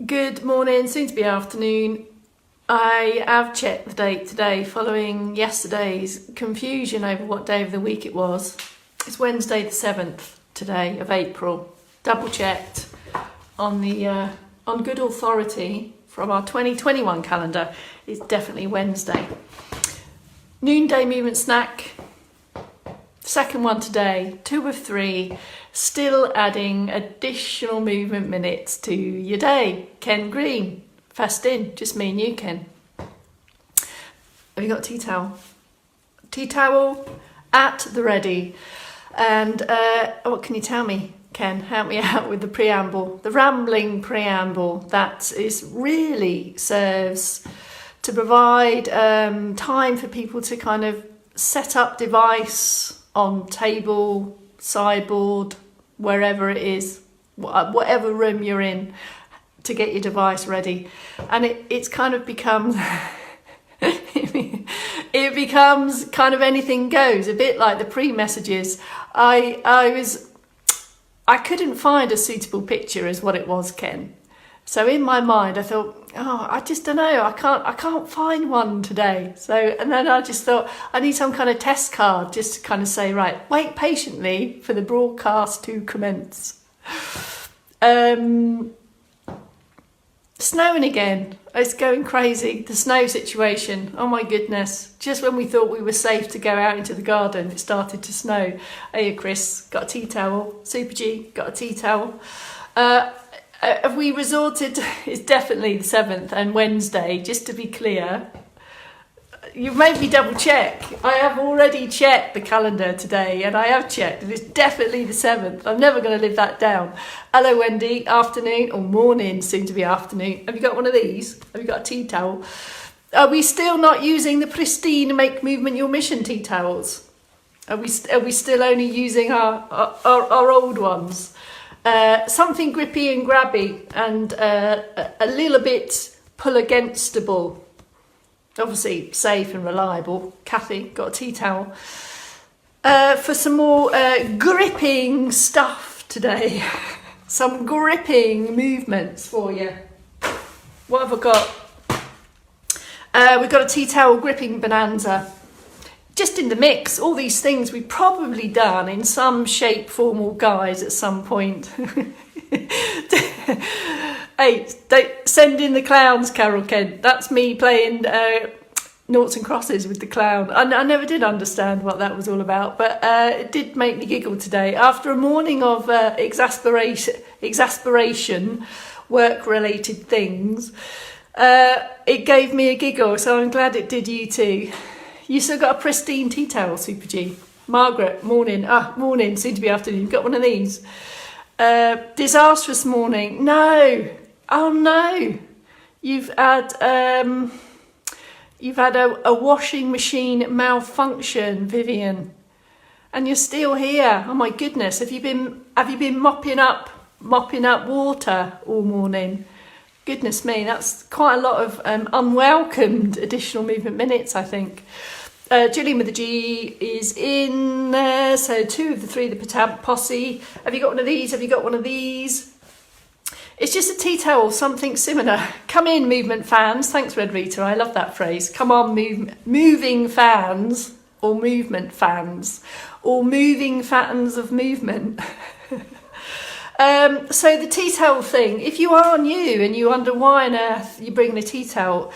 Good morning, soon to be afternoon. I have checked the date today following yesterday's confusion over what day of the week it was. It's Wednesday the 7th today of April. Double checked on on good authority from our 2021 calendar. It's definitely Wednesday. Noonday movement snack. Second one today, 2 of 3, still adding additional movement minutes to your day. Ken Green, fast in, just me and you, Ken. Have you got a tea towel? Tea towel at the ready. And what can you tell me, Ken? Help me out with the preamble, the rambling preamble that is really serves to provide time for people to kind of set up device on table, sideboard, wherever it is, whatever room you're in, to get your device ready. And it's kind of becomes it becomes kind of anything goes, a bit like the pre-messages. I couldn't find a suitable picture as what it was, Ken. So in my mind, I thought, I just don't know. I can't find one today. So, and then I just thought I need some kind of test card just to kind of say, right, wait patiently for the broadcast to commence. Snowing again. It's going crazy. The snow situation. Oh my goodness. Just when we thought we were safe to go out into the garden, it started to snow. Hey, Chris, got a tea towel. Super G, got a tea towel. Have we resorted, it's definitely the 7th and Wednesday, just to be clear. You've made me double check. I have already checked the calendar today and I have checked and it's definitely the 7th. I'm never going to live that down. Hello Wendy, afternoon or morning, soon to be afternoon. Have you got one of these? Have you got a tea towel? Are we still not using the pristine Make Movement Your Mission tea towels? Are we still only using our old ones? Something grippy and grabby and a little bit pull-againstable. Obviously safe and reliable. Kathy, got a tea towel. For some more gripping stuff today. Some gripping movements for you. What have I got? We've got a tea towel gripping bonanza. Just in the mix, all these things we've probably done in some shape, form or guise at some point. Hey, don't send in the clowns, Carol Kent. That's me playing noughts and crosses with the clown. I never did understand what that was all about, but it did make me giggle today. After a morning of exasperation, work-related things, it gave me a giggle, so I'm glad it did you too. You still got a pristine tea towel, Super G. Margaret, morning. Morning, soon to be afternoon. You've got one of these. Disastrous morning. No. Oh no. You've had a washing machine malfunction, Vivian. And you're still here. Oh my goodness. Have you been mopping up water all morning? Goodness me, that's quite a lot of unwelcomed additional movement minutes, I think. Gillian with the G is in there, so 2 of the 3, the Patamp posse. Have you got one of these? Have you got one of these? It's just a tea towel, something similar. Come in, movement fans. Thanks, Red Rita. I love that phrase. Come on, moving fans, or movement fans, or moving fans of movement. So the tea towel thing, if you are new and you wonder why on earth you bring the tea towel,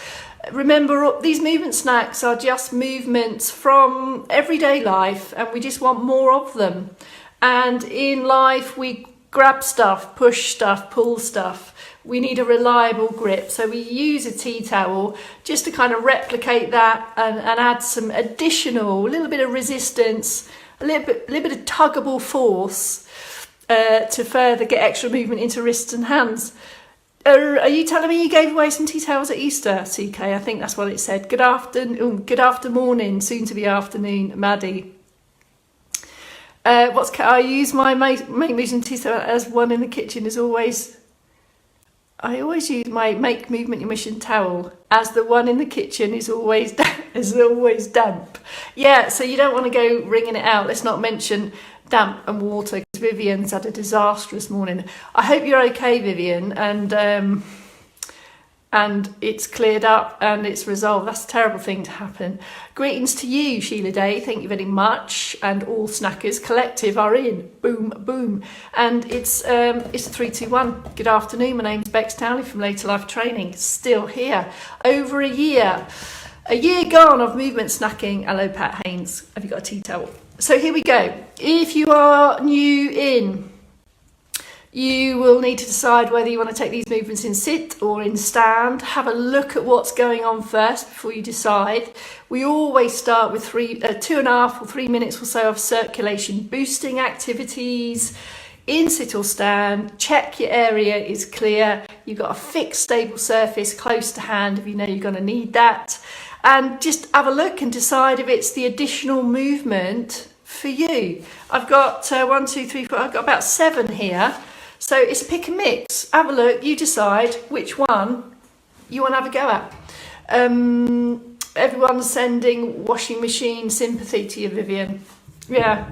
remember these movement snacks are just movements from everyday life and we just want more of them. And in life we grab stuff, push stuff, pull stuff. We need a reliable grip. So we use a tea towel just to kind of replicate that and add some additional, a little bit of resistance, a little bit of tuggable force to further get extra movement into wrists and hands. Are you telling me you gave away some tea towels at Easter, CK? I think that's what it said. Good afternoon, soon to be afternoon, Maddie. I use my Make Movement tea towel as one in the kitchen is always. I always use my Make Movement Your Mission towel as the one in the kitchen is always damp. Yeah, so you don't want to go wringing it out. Let's not mention damp and water because Vivian's had a disastrous morning. I hope you're okay, Vivian, and and it's cleared up and it's resolved. That's a terrible thing to happen. Greetings to you, Sheila Day. Thank you very much. And all snackers collective are in. Boom, boom. And it's a 3-2-1. Good afternoon. My name's Bex Townley from Later Life Training. Still here. Over a year. A year gone of movement snacking. Hello, Pat Haynes. Have you got a tea towel? So here we go. If you are new in, you will need to decide whether you want to take these movements in sit or in stand. Have a look at what's going on first before you decide. We always start with 2.5 or 3 minutes or so of circulation boosting activities in sit or stand. Check your area is clear. You've got a fixed stable surface close to hand if you know you're going to need that. And just have a look and decide if it's the additional movement for you. I've got 1, 2, 3, 4, I've got about 7 here. So it's a pick and mix. Have a look, you decide which one you want to have a go at. Everyone's sending washing machine sympathy to you, Vivian. Yeah.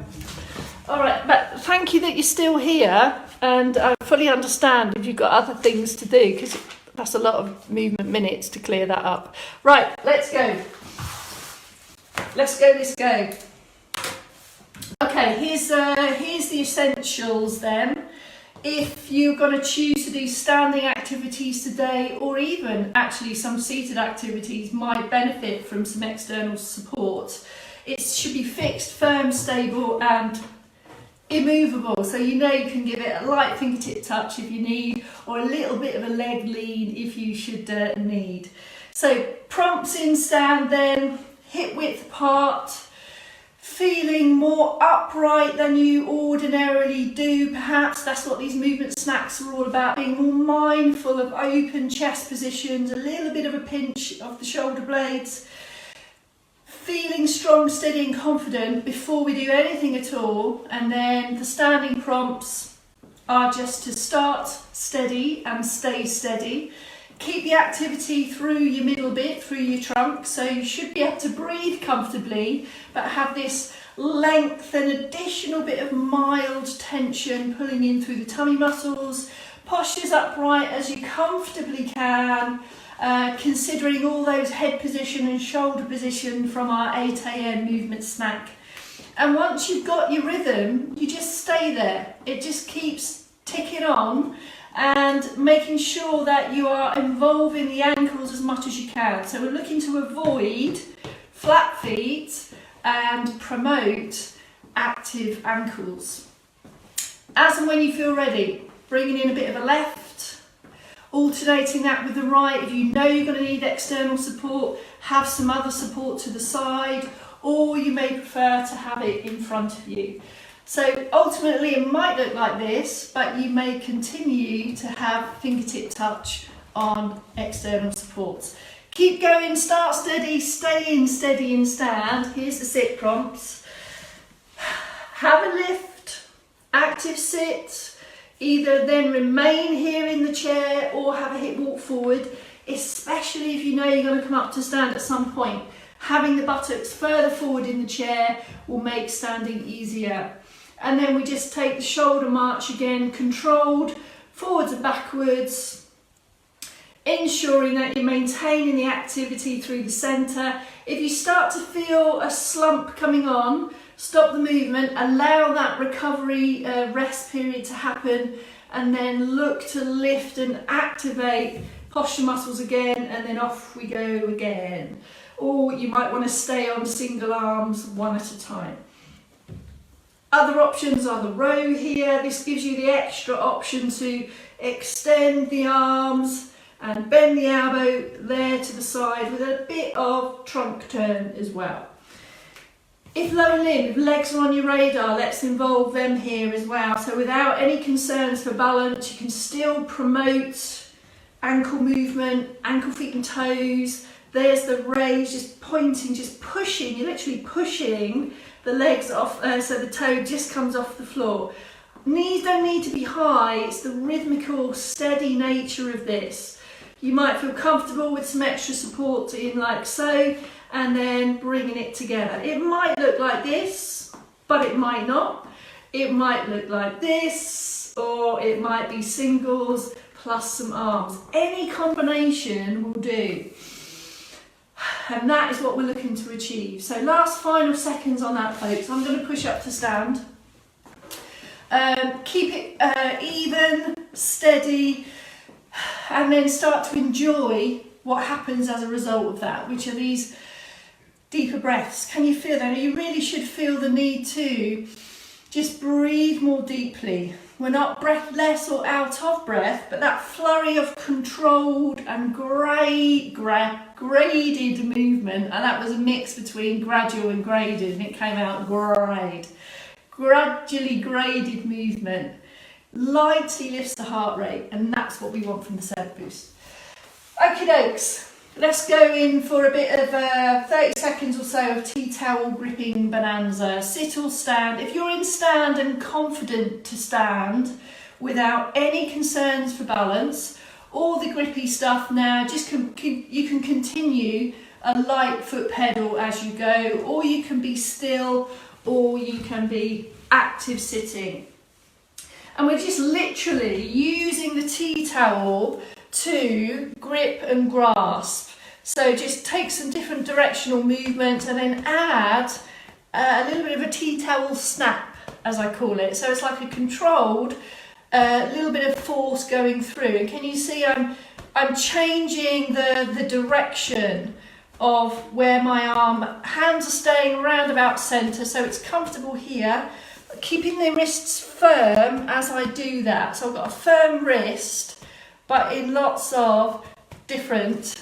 All right, but thank you that you're still here, and I fully understand if you've got other things to do, because that's a lot of movement minutes to clear that up. Right, let's go. Let's go. Okay, here's the essentials then. If you're going to choose to do standing activities today, or even actually some seated activities might benefit from some external support, it should be fixed, firm, stable and immovable. So you know you can give it a light fingertip touch if you need, or a little bit of a leg lean if you should need. So prompts in stand then, hip width apart, feeling more upright than you ordinarily do, perhaps. That's what these movement snacks are all about, being more mindful of open chest positions, a little bit of a pinch of the shoulder blades, feeling strong, steady and confident before we do anything at all. And then the standing prompts are just to start steady and stay steady. Keep the activity through your middle bit, through your trunk, so you should be able to breathe comfortably, but have this length and additional bit of mild tension pulling in through the tummy muscles. Postures upright as you comfortably can, considering all those head position and shoulder position from our 8 a.m. movement snack. And once you've got your rhythm, you just stay there. It just keeps ticking on, and making sure that you are involving the ankles as much as you can. So we're looking to avoid flat feet and promote active ankles. As and when you feel ready, bringing in a bit of a left, alternating that with the right. If you know you're going to need external support, have some other support to the side, or you may prefer to have it in front of you. So ultimately it might look like this, but you may continue to have fingertip touch on external supports. Keep going, start steady, stay in steady and stand. Here's the sit prompts. Have a lift, active sit, either then remain here in the chair or have a hip walk forward, especially if you know you're going to come up to stand at some point. Having the buttocks further forward in the chair will make standing easier. And then we just take the shoulder march again, controlled, forwards and backwards, ensuring that you're maintaining the activity through the centre. If you start to feel a slump coming on, stop the movement, allow that recovery rest period to happen, and then look to lift and activate posture muscles again, and then off we go again. Or you might want to stay on single arms one at a time. Other options are the row here. This gives you the extra option to extend the arms and bend the elbow there to the side with a bit of trunk turn as well. If lower limb, if legs are on your radar, let's involve them here as well. So without any concerns for balance, you can still promote ankle movement, ankle, feet and toes. There's the raise, just pointing, just pushing, you're literally pushing the legs off, so the toe just comes off the floor. Knees don't need to be high, it's the rhythmical, steady nature of this. You might feel comfortable with some extra support in like so, and then bringing it together. It might look like this, but it might not. It might look like this, or it might be singles plus some arms. Any combination will do. And that is what we're looking to achieve. So last final seconds on that, folks. I'm going to push up to stand. Keep it even, steady, and then start to enjoy what happens as a result of that, which are these deeper breaths. Can you feel that? You really should feel the need to just breathe more deeply. We're not breathless or out of breath, but that flurry of controlled and graded movement, and that was a mix between gradual and graded, and it came out gradually graded movement lightly lifts the heart rate, and that's what we want from the Serve Boost. Okie dokes, let's go in for a bit of 30 seconds or so of tea towel gripping bonanza. Sit or stand. If you're in stand and confident to stand without any concerns for balance or the grippy stuff now, you can continue a light foot pedal as you go, or you can be still, or you can be active sitting. And we're just literally using the tea towel to grip and grasp. So just take some different directional movement and then add a little bit of a tea towel snap, as I call it. So it's like a controlled little bit of force going through. And can you see I'm changing the direction of where my hands are staying around about centre, so it's comfortable here, keeping the wrists firm as I do that. So I've got a firm wrist, but in lots of different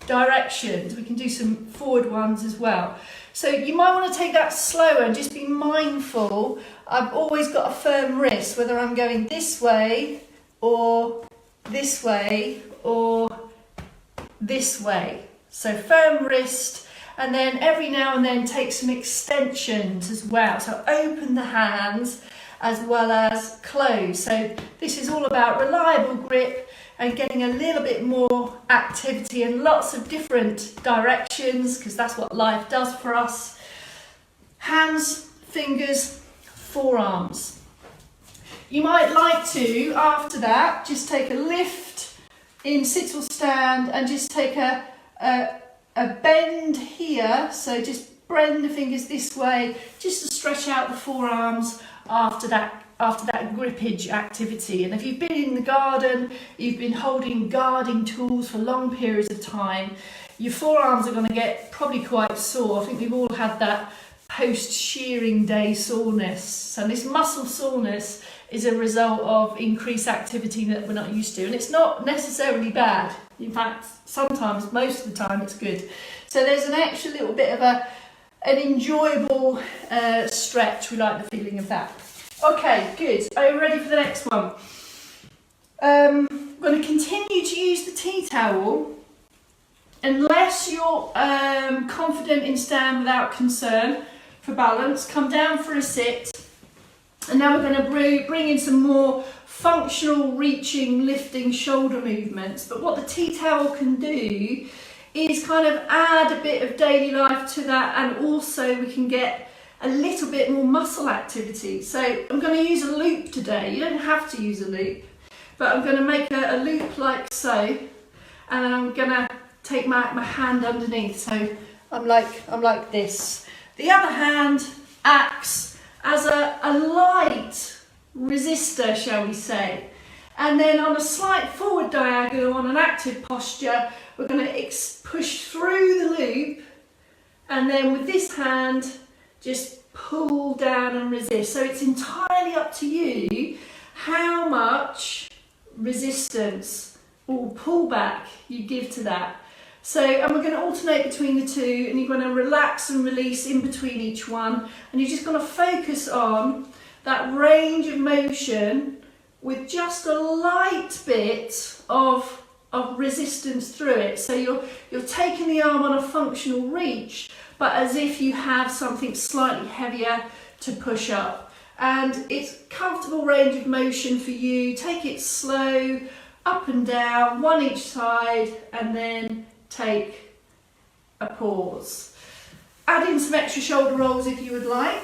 directions. We can do some forward ones as well. So you might want to take that slower and just be mindful. I've always got a firm wrist, whether I'm going this way or this way or this way. So firm wrist, and then every now and then take some extensions as well. So open the hands as well as close. So this is all about reliable grip and getting a little bit more activity in lots of different directions, because that's what life does for us. Hands, fingers, forearms. You might like to, after that, just take a lift in sit or stand and just take a bend here, so just bend the fingers this way, just to stretch out the forearms after that grippage activity. And if you've been in the garden, you've been holding guarding tools for long periods of time, your forearms are going to get probably quite sore. I think we've all had that post-shearing day soreness, and this muscle soreness is a result of increased activity that we're not used to, and it's not necessarily bad. In fact, sometimes, most of the time, it's good. So there's an extra little bit of an enjoyable stretch. We like the feeling of that. Okay, good. Are you ready for the next one? I'm going to continue to use the tea towel unless you're confident in stand without concern for balance. Come down for a sit. And now we're going to bring in some more functional reaching, lifting shoulder movements. But what the tea towel can do is kind of add a bit of daily life to that, and also we can get a little bit more muscle activity. So I'm going to use a loop today. You don't have to use a loop, but I'm going to make a loop like so, and then I'm going to take my hand underneath. So I'm like this. The other hand acts as a light resistor, shall we say. And then on a slight forward diagonal, on an active posture, we're going to push through the loop, and then with this hand, just pull down and resist. So it's entirely up to you how much resistance or pullback you give to that. So, and we're going to alternate between the two, and you're going to relax and release in between each one, and you're just going to focus on that range of motion with just a light bit of resistance through it. So you're taking the arm on a functional reach, but as if you have something slightly heavier to push up. And it's comfortable range of motion for you. Take it slow, up and down, one each side, and then take a pause. Add in some extra shoulder rolls if you would like.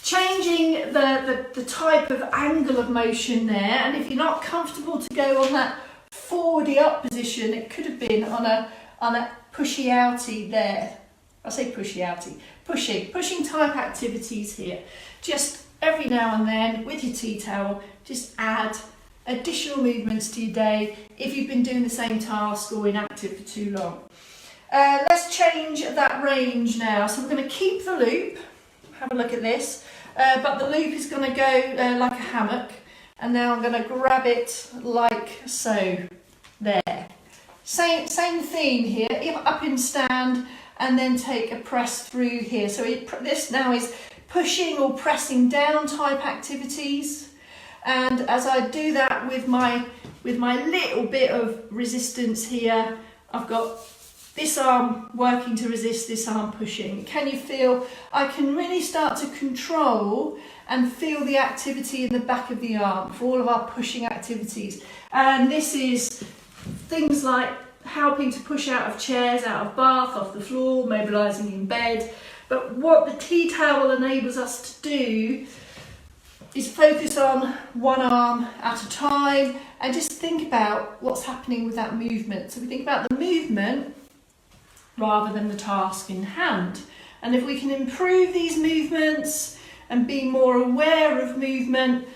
Changing the type of angle of motion there, and if you're not comfortable to go on that forwardy up position, it could have been on a pushy outy there. I say pushy outy, pushing type activities here. Just every now and then with your tea towel, just add additional movements to your day if you've been doing the same task or inactive for too long. Let's change that range now. So we're going to keep the loop. Have a look at this. But the loop is going to go like a hammock, and now I'm going to grab it like so. There. Same theme here. Up in stand, and then take a press through here. So this now is pushing or pressing down type activities. And as I do that with my little bit of resistance here, I've got this arm working to resist, this arm pushing. Can you feel? I can really start to control and feel the activity in the back of the arm for all of our pushing activities. And this is things like helping to push out of chairs, out of bath, off the floor, mobilising in bed. But what the tea towel enables us to do is focus on one arm at a time and just think about what's happening with that movement. So we think about the movement rather than the task in hand. And if we can improve these movements and be more aware of movement,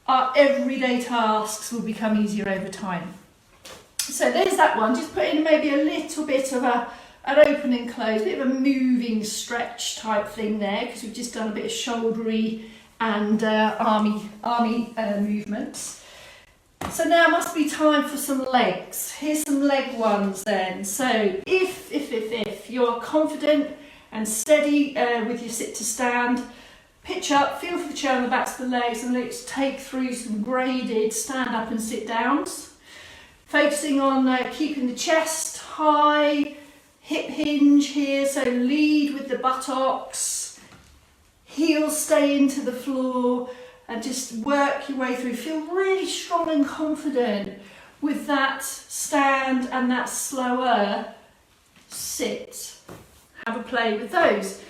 our everyday tasks will become easier over time. So there's that one. Just put in maybe a little bit of an open and close, a bit of a moving stretch type thing there, because we've just done a bit of shouldery and army movements. So now must be time for some legs. Here's some leg ones then. So if you're confident and steady with your sit to stand, pitch up, feel for the chair on the backs of the legs, and let's take through some graded stand up and sit downs. Focusing on keeping the chest high, hip hinge here, so lead with the buttocks, heels stay into the floor, and just work your way through. Feel really strong and confident with that stand and that slower sit. Have a play with those.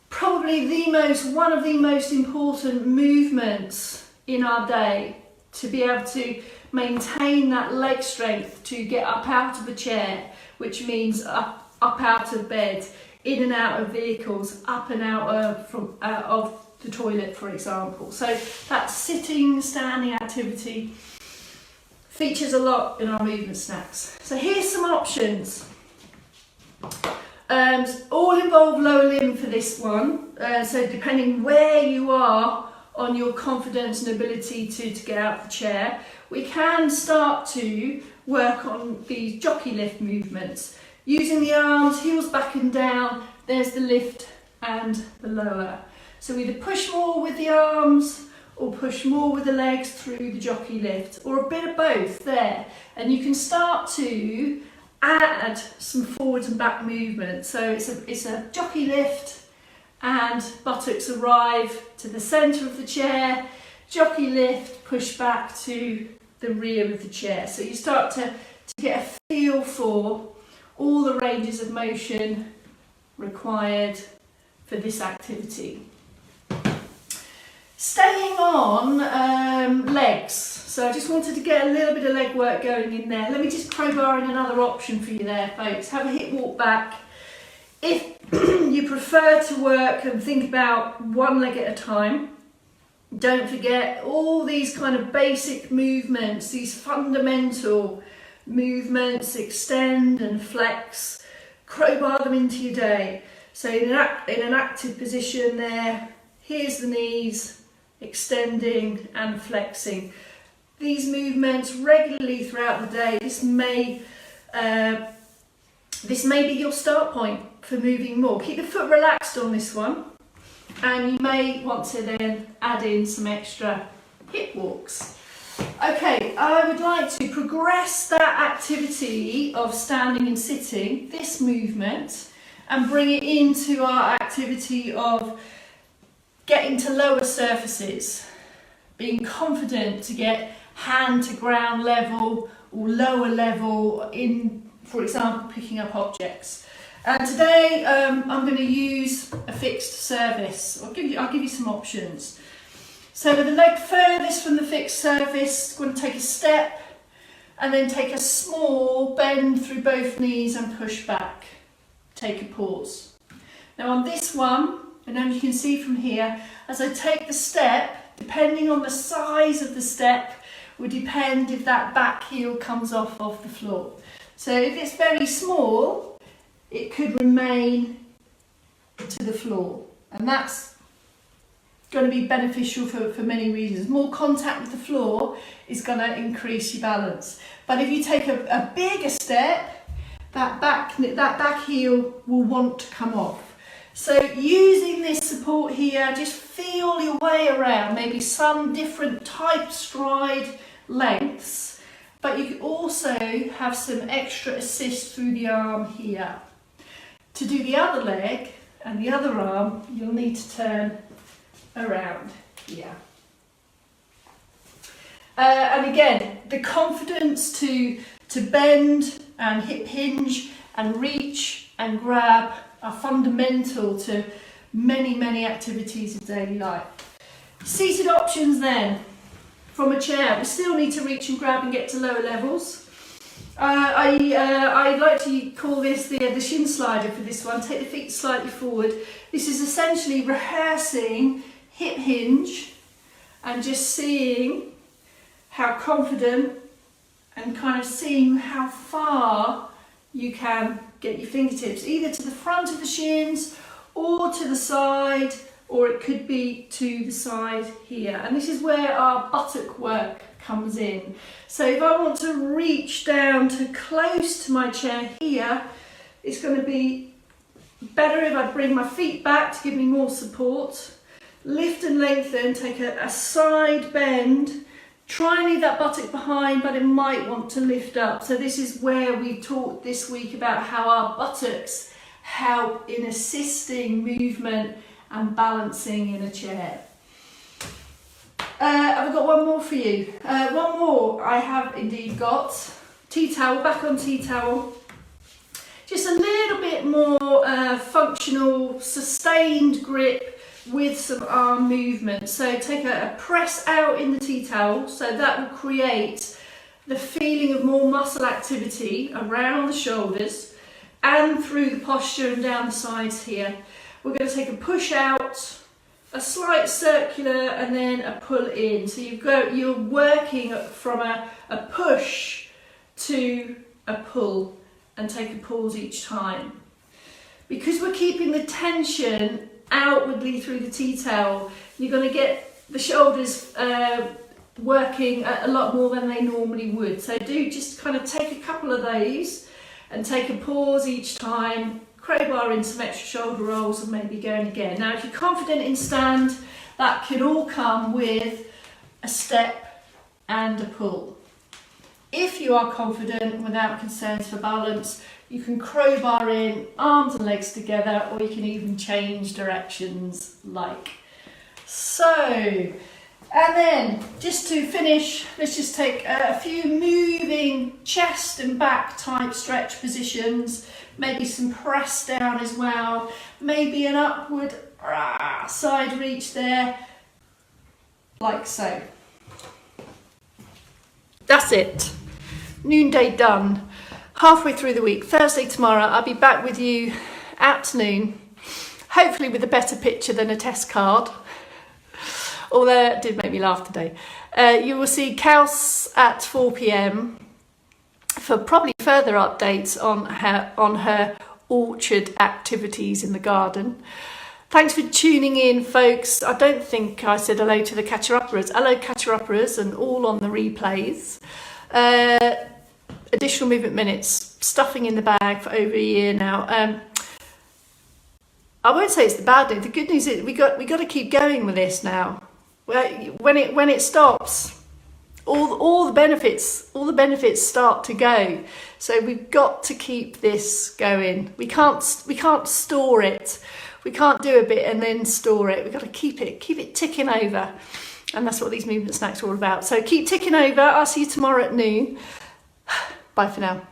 Probably one of the most important movements in our day, to be able to maintain that leg strength to get up out of a chair, which means up out of bed, in and out of vehicles, up and out of the toilet, for example. So that sitting, standing activity features a lot in our movement snacks. So here's some options. All involve lower limb for this one. So depending where you are on your confidence and ability to get out of the chair, we can start to work on these jockey lift movements. Using the arms, heels back and down, there's the lift and the lower. So either push more with the arms or push more with the legs through the jockey lift, or a bit of both there. And you can start to add some forwards and back movement. So it's a jockey lift, and buttocks arrive to the centre of the chair, jockey lift, push back to the rear of the chair. So you start to get a feel for all the ranges of motion required for this activity. Staying on legs, so I just wanted to get a little bit of leg work going in there. Let me just crowbar in another option for you there, folks. Have a hip walk back. If you prefer to work and think about one leg at a time, don't forget all these kind of basic movements, these fundamental movements, extend and flex, crowbar them into your day. So in an active position there, here's the knees, extending and flexing. These movements regularly throughout the day. This may be your start point for moving more. Keep the foot relaxed on this one, and you may want to then add in some extra hip walks. Okay, I would like to progress that activity of standing and sitting, this movement, and bring it into our activity of getting to lower surfaces, being confident to get hand to ground level or lower level in, for example, picking up objects. And today I'm going to use a fixed surface. I'll give you some options. So with the leg furthest from the fixed surface, I'm going to take a step and then take a small bend through both knees and push back. Take a pause. Now on this one, and as you can see from here, as I take the step, depending on the size of the step, will depend if that back heel comes off the floor. So if it's very small, it could remain to the floor, and that's going to be beneficial for many reasons. More contact with the floor is going to increase your balance. But if you take a bigger step, that back heel will want to come off. So using this support here, just feel your way around, maybe some different type stride lengths, but you can also have some extra assist through the arm here. To do the other leg and the other arm, you'll need to turn around here. And again, the confidence to bend and hip hinge and reach and grab are fundamental to many activities of daily life. Seated options then, from a chair, we still need to reach and grab and get to lower levels. I like to call this the shin slider for this one. Take the feet slightly forward. This is essentially rehearsing hip hinge and just seeing how confident and kind of seeing how far you can get your fingertips, either to the front of the shins or to the side, or it could be to the side here. And this is where our buttock work comes in. So if I want to reach down to close to my chair here, it's going to be better if I bring my feet back to give me more support. Lift and lengthen, take a side bend, try and leave that buttock behind, but it might want to lift up. So this is where we talked this week about how our buttocks help in assisting movement and balancing in a chair. I've got one more for you. One more I have indeed got. Tea towel, back on tea towel. Just a little bit more functional, sustained grip with some arm movement. So take a press out in the tea towel, so that will create the feeling of more muscle activity around the shoulders and through the posture and down the sides here. We're going to take a push out, a slight circular, and then a pull in. So you're working from a push to a pull, and take a pause each time. Because we're keeping the tension outwardly through the tea towel, you're going to get the shoulders working a lot more than they normally would. So do just kind of take a couple of those and take a pause each time. Crowbar in some extra shoulder rolls and maybe going again. Now if you're confident in stand, that can all come with a step and a pull. If you are confident without concerns for balance, you can crowbar in arms and legs together, or you can even change directions like so. And then just to finish, let's just take a few moving chest and back type stretch positions. Maybe some press down as well, maybe an upward side reach there, like so. That's it. Noonday done. Halfway through the week, Thursday tomorrow, I'll be back with you at noon, hopefully with a better picture than a test card, although it did make me laugh today. You will see Kels at 4 p.m. for probably further updates on her orchard activities in the garden. Thanks for tuning in, folks. I don't think I said hello to the catcher-uppers. Hello, catcher-uppers, and all on the replays. Additional movement minutes, stuffing in the bag for over a year now. I won't say it's the bad news. The good news is we got to keep going with this now. When it stops, all the benefits start to go. So we've got to keep this going. We can't store it. We can't do a bit and then store it. We've got to keep it ticking over. And that's what these movement snacks are all about. So keep ticking over. I'll see you tomorrow at noon. Bye for now.